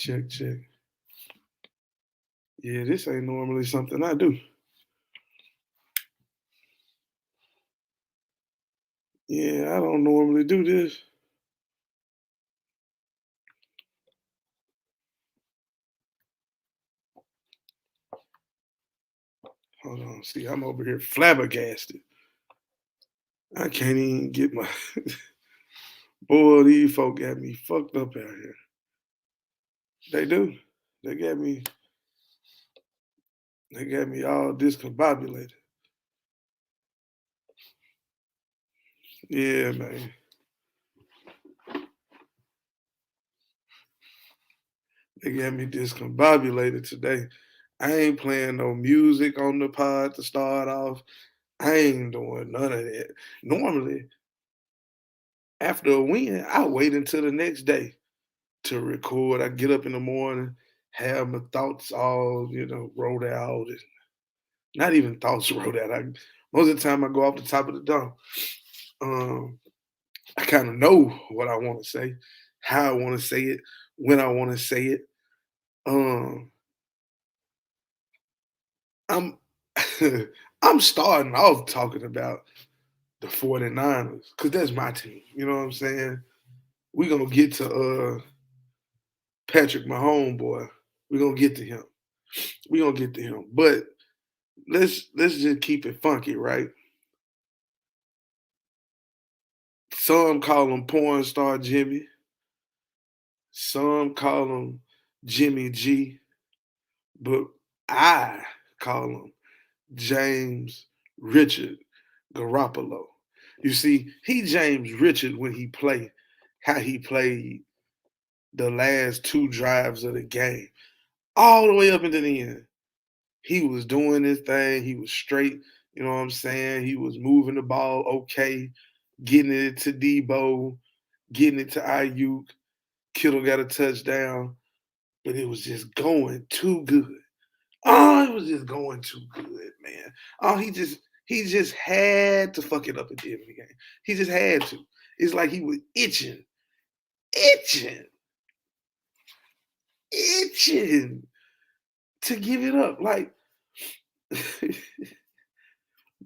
Check, check. Yeah, this ain't normally something I do. Yeah, I don't normally do this. Hold on. See, I'm over here flabbergasted. I can't even get my boy, these folk got me fucked up out here. They do. They got me all discombobulated. Yeah, man. They got me discombobulated today. I ain't playing no music on the pod to start off. I ain't doing none of that. Normally, after a win, I wait until the next day to record. I get up in the morning, have my thoughts all, wrote out. And not even thoughts wrote out. Most of the time I go off the top of the dome. Um, I kind of know what I want to say, how I want to say it, when I want to say it. Um, I'm I'm starting off talking about the 49ers because that's my team. You know what I'm saying? We're gonna get to Patrick, my homeboy. We're gonna get to him. We're gonna get to him. But let's just keep it funky, right? Some call him porn star Jimmy. Some call him Jimmy G. But I call him James Richard Garrapolo. You see, he James Richard when he played how he played the last two drives of the game, all the way up into the end. He was doing his thing. He was straight. You know what I'm saying? He was moving the ball okay, getting it to Debo, getting it to Ayuk. Kittle got a touchdown, but it was just going too good. Oh, it was just going too good, man. Oh, he just had to fuck it up at the end of the game. He just had to. It's like he was itching, itching to give it up. Like,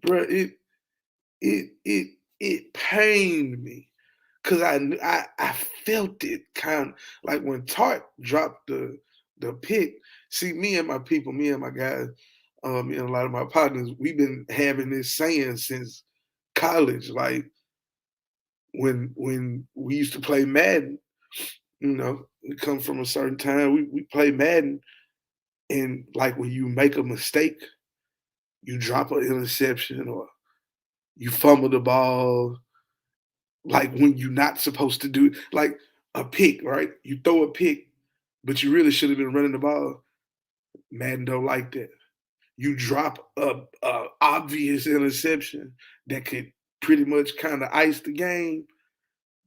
bro, it pained me because I felt it kind of like when Tart dropped the pick. See, me and my people, me and my guys, and a lot of my partners, we've been having this saying since college. Like when we used to play Madden, we come from a certain time. We play Madden, and like when you make a mistake, you drop an interception or you fumble the ball, like when you're not supposed to do like a pick, right? You throw a pick, but you really should have been running the ball. Madden don't like that. You drop a obvious interception that could pretty much kind of ice the game.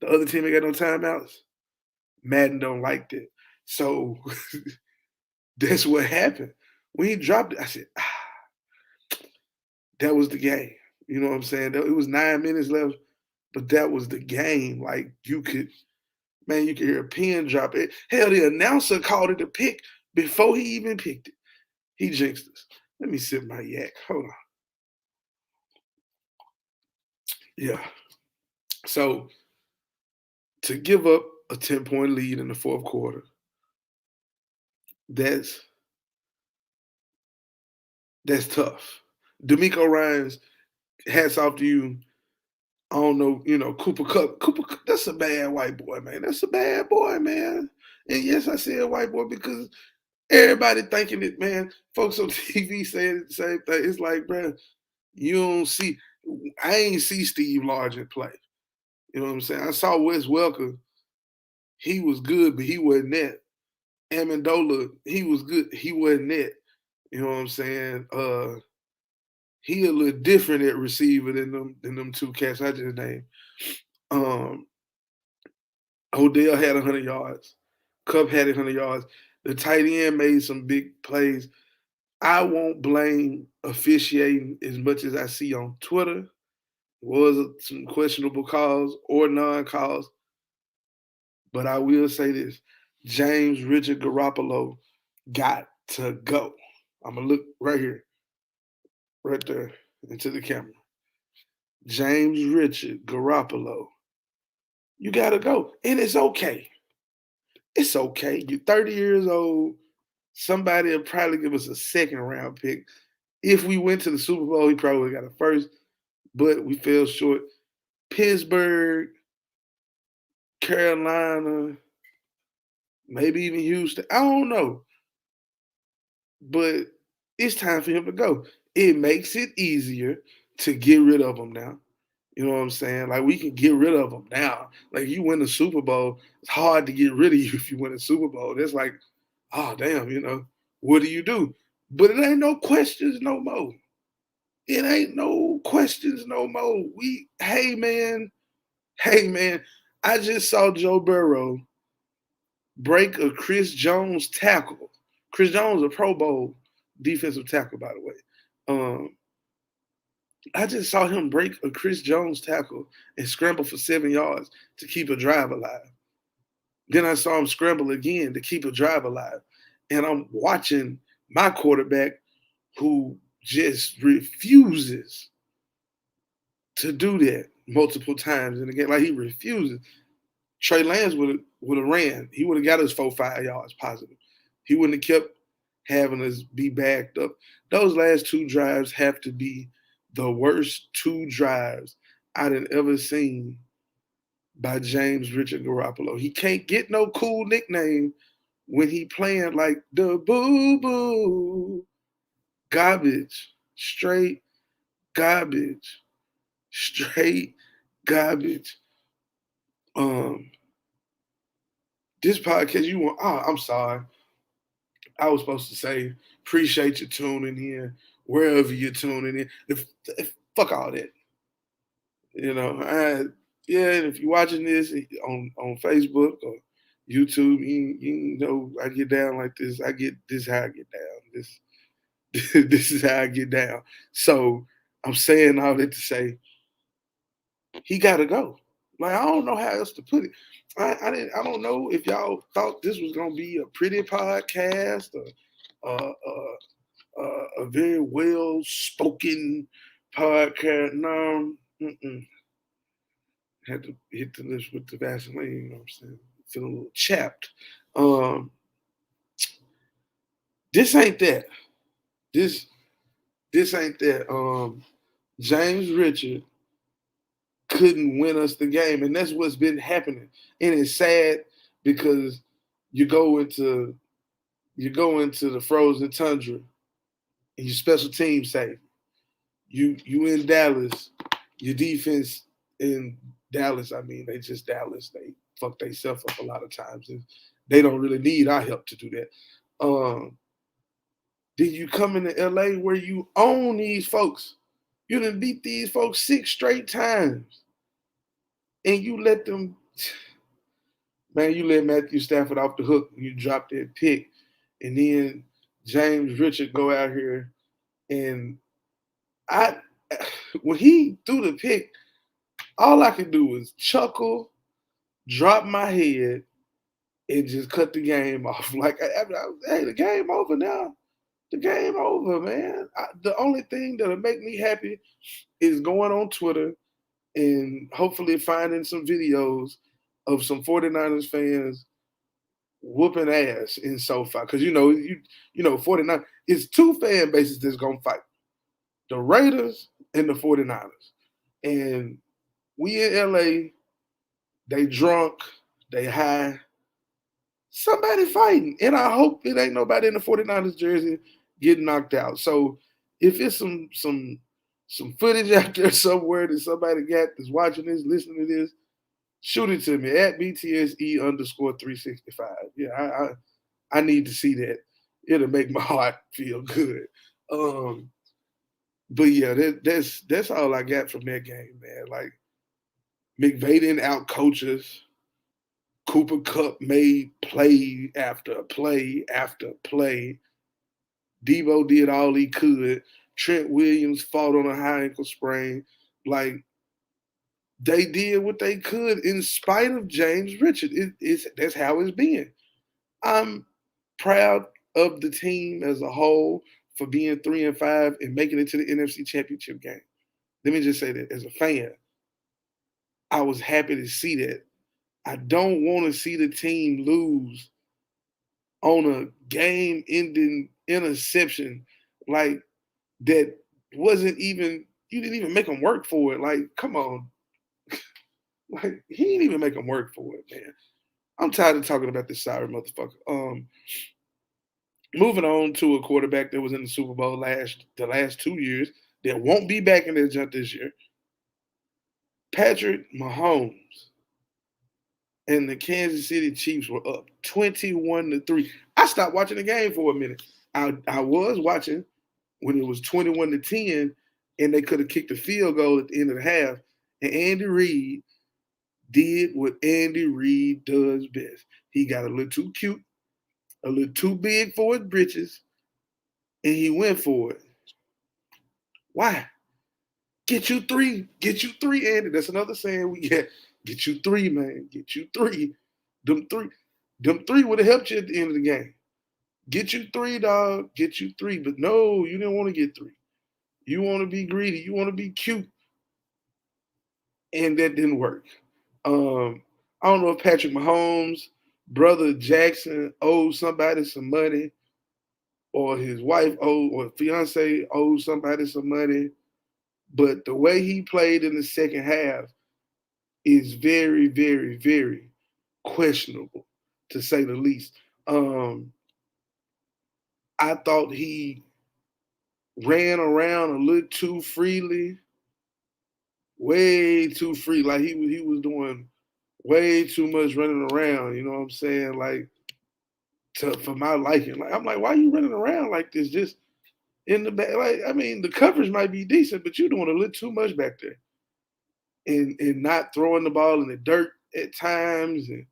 The other team ain't got no timeouts. Madden don't like that. So that's what happened. When he dropped it, I said, that was the game. You know what I'm saying? It was 9 minutes left, but that was the game. Like you could hear a pin drop. Hell, the announcer called it a pick before he even picked it. He jinxed us. Let me sip my yak. Hold on. Yeah. So to give up a 10-point lead in the fourth quarter, that's tough. D'Amico Ryans, hats off to you. I don't know, Cooper Cup. That's a bad white boy, man. That's a bad boy, man. And yes, I said white boy because everybody thinking it, man. Folks on TV saying the same thing. It's like, bro, you don't see. I ain't see Steve Largent play. You know what I'm saying? I saw Wes Welker. He was good, but he wasn't that. Amendola, he was good. He wasn't that. You know what I'm saying? He a little different at receiver than them two cats I just named. Um, Odell had 100 yards. Cup had 100 yards. The tight end made some big plays. I won't blame officiating as much as I see on Twitter. Was some questionable calls or non calls, but I will say this: James Richard Garrapolo got to go. I'm gonna look right here, right there, into the camera. James Richard Garapolo, you gotta go. And it's okay. It's okay. You're 30 years old. Somebody will probably give us a second round pick. If we went to the Super Bowl, he probably got a first, but we fell short. Pittsburgh, Carolina, maybe even Houston. I don't know. But it's time for him to go. It makes it easier to get rid of him now. You know what I'm saying? Like we can get rid of them now. Like you win the Super Bowl, it's hard to get rid of you if you win the Super Bowl. That's like, oh damn, what do you do? But it ain't no questions no more. It ain't no questions no more. Hey man, I just saw Joe Burrow break a Chris Jones tackle. Chris Jones, a Pro Bowl defensive tackle, by the way. Um, I just saw him break a Chris Jones tackle and scramble for 7 yards to keep a drive alive. Then I saw him scramble again to keep a drive alive. And I'm watching my quarterback who just refuses to do that multiple times in the game. Like he refuses. Trey Lance would have ran. He would have got us 4-5 yards positive. He wouldn't have kept having us be backed up. Those last two drives have to be the worst two drives I done ever seen by James Richard Garapolo. He can't get no cool nickname when he playing like the boo boo. Garbage. Straight garbage. Straight garbage. Um, this podcast, I'm sorry. I was supposed to say, appreciate you tuning in, wherever you're tuning in. If fuck all that. Yeah, and if you're watching this on Facebook or YouTube, you know I get down like this. This is how I get down. This is how I get down. So I'm saying all that to say he gotta go. Like I don't know how else to put it. I don't know if y'all thought this was gonna be a pretty podcast or a very well spoken podcast. No, had to hit the lips with the Vaseline. You know what I'm saying? Feeling a little chapped. Um, this ain't that. This this ain't that. James Richard couldn't win us the game, and that's what's been happening. And it's sad because you go into the frozen tundra and your special team say you in Dallas, your defense in Dallas. I mean, they just Dallas. They fuck themselves up a lot of times, and they don't really need our help to do that. Then you come into LA where you own these folks. You done beat these folks 6 straight times, and you let them. Man, you let Matthew Stafford off the hook when you drop that pick, and then James Richard go out here and I when he threw the pick, all I could do was chuckle, drop my head, and just cut the game off. Like, hey, the game over now. The game over, man. The only thing that'll make me happy is going on Twitter and hopefully finding some videos of some 49ers fans whooping ass in SoFi. Because you know 49 it's two fan bases that's gonna fight. The Raiders and the 49ers. And we in LA, they drunk, they high. Somebody fighting. And I hope it ain't nobody in the 49ers jersey getting knocked out. So if it's some footage out there somewhere that somebody got that's watching this, listening to this, shoot it to me at BTSE_365. Yeah, I need to see that. It'll make my heart feel good. But yeah, that's all I got from that game, man. Like McVay didn't out coach us. Cooper Kupp made play after play after play. Debo did all he could. Trent Williams fought on a high ankle sprain. Like they did what they could in spite of James Richard. That's how it's been. I'm proud of the team as a whole for being 3-5 and making it to the NFC Championship game. Let me just say that as a fan, I was happy to see that. I don't want to see the team lose on a game-ending interception like that wasn't even you didn't even make them work for it. Like, come on, like he didn't even make them work for it, man. I'm tired of talking about this sorry motherfucker. Moving on to a quarterback that was in the Super Bowl the last 2 years that won't be back in the jump this year. Patrick Mahomes and the Kansas City Chiefs were up 21-3. I stopped watching the game for a minute. I was watching when it was 21-10, and they could have kicked a field goal at the end of the half. And Andy Reid did what Andy Reid does best. He got a little too cute, a little too big for his britches, and he went for it. Why? Get you three, Andy. That's another saying we get. Get you three, man. Get you three. Them three, them three would have helped you at the end of the game. Get you three, dog. Get you three. But no, you didn't want to get three. You want to be greedy. You want to be cute, and that didn't work. I don't know if Patrick Mahomes' brother Jackson owes somebody some money, or his wife or fiance owes somebody some money. But the way he played in the second half is very, very, very questionable, to say the least. I thought he ran around a little too freely, way too free. Like he was doing way too much running around. You know what I'm saying? Like for my liking. Like I'm like, why are you running around like this? Just in the back. Like I mean, the coverage might be decent, but you're doing a little too much back there, and not throwing the ball in the dirt at times, and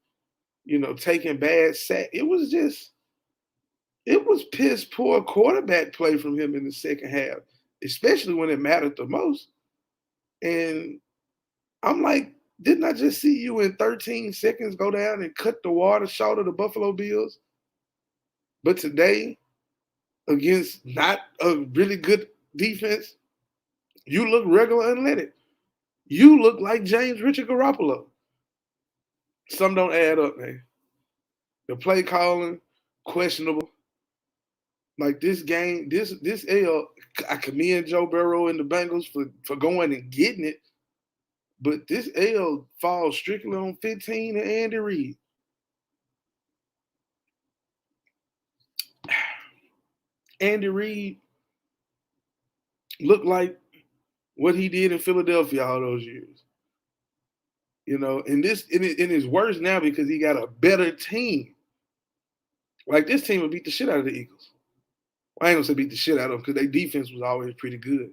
taking bad sack. It was piss poor quarterback play from him in the second half, especially when it mattered the most. And I'm like, didn't I just see you in 13 seconds go down and cut the water short of the Buffalo Bills? But today, against not a really good defense, you look regular athletic. You look like James Richard Garrapolo. Some don't add up, man. The play calling, questionable. Like this game, this L, I commend Joe Burrow and the Bengals for going and getting it, but this L falls strictly on 15 and Andy Reid. Andy Reid looked like what he did in Philadelphia all those years. And it's worse now because he got a better team. Like this team would beat the shit out of the Eagles. Well, I ain't gonna say beat the shit out of them because their defense was always pretty good.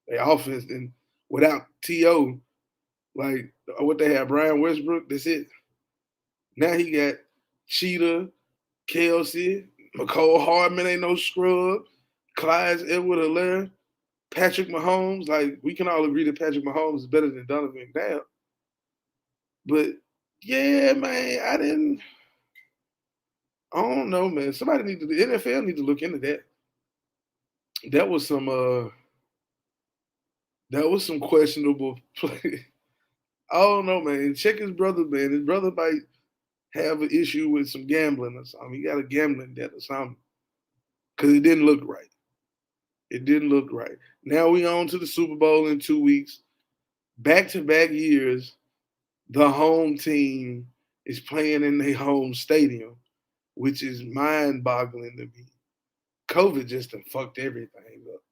Their offense, and without T.O., like what they have, Brian Westbrook, that's it. Now he got Cheetah, Kelsey, McCole Hardman ain't no scrub, Clyde Edward-Helaire, Patrick Mahomes. Like we can all agree that Patrick Mahomes is better than Donovan McNabb. But yeah, man, I don't know, man. The NFL need to look into that. That was some questionable play. I don't know, man. Check his brother, man. His brother might have an issue with some gambling or something. He got a gambling debt or something. Because it didn't look right. It didn't look right. Now we on to the Super Bowl in 2 weeks. Back-to-back years, the home team is playing in their home stadium, which is mind-boggling to me. COVID just done fucked everything up.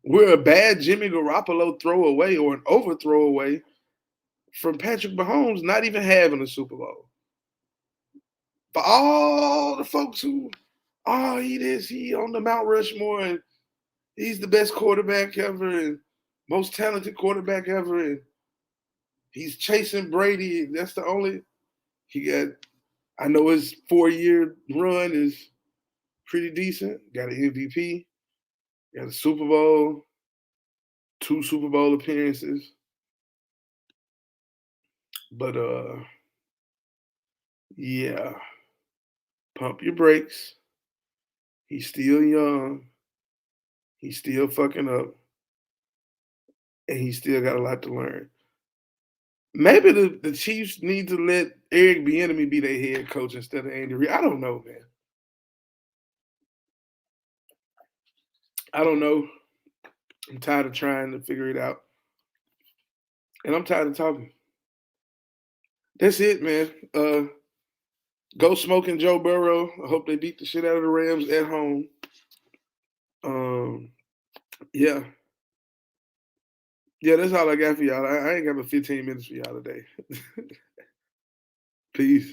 We're a bad Jimmy Garoppolo throwaway or an overthrow away from Patrick Mahomes not even having a Super Bowl. For all the folks who, he on the Mount Rushmore and he's the best quarterback ever and most talented quarterback ever, and he's chasing Brady. That's the only he got. I know his 4-year run is pretty decent. Got an MVP, got a Super Bowl, 2 Super Bowl appearances. But Yeah, pump your brakes. He's still young. He's still fucking up, and he's still got a lot to learn. Maybe the Chiefs need to let Eric Bieniemy be their head coach instead of Andy Reid. I don't know, man. I don't know. I'm tired of trying to figure it out, and I'm tired of talking. That's it, man. Go smoking Joe Burrow. I hope they beat the shit out of the Rams at home. Um, yeah, yeah. That's all I got for y'all. I ain't got but 15 minutes for y'all today. Peace.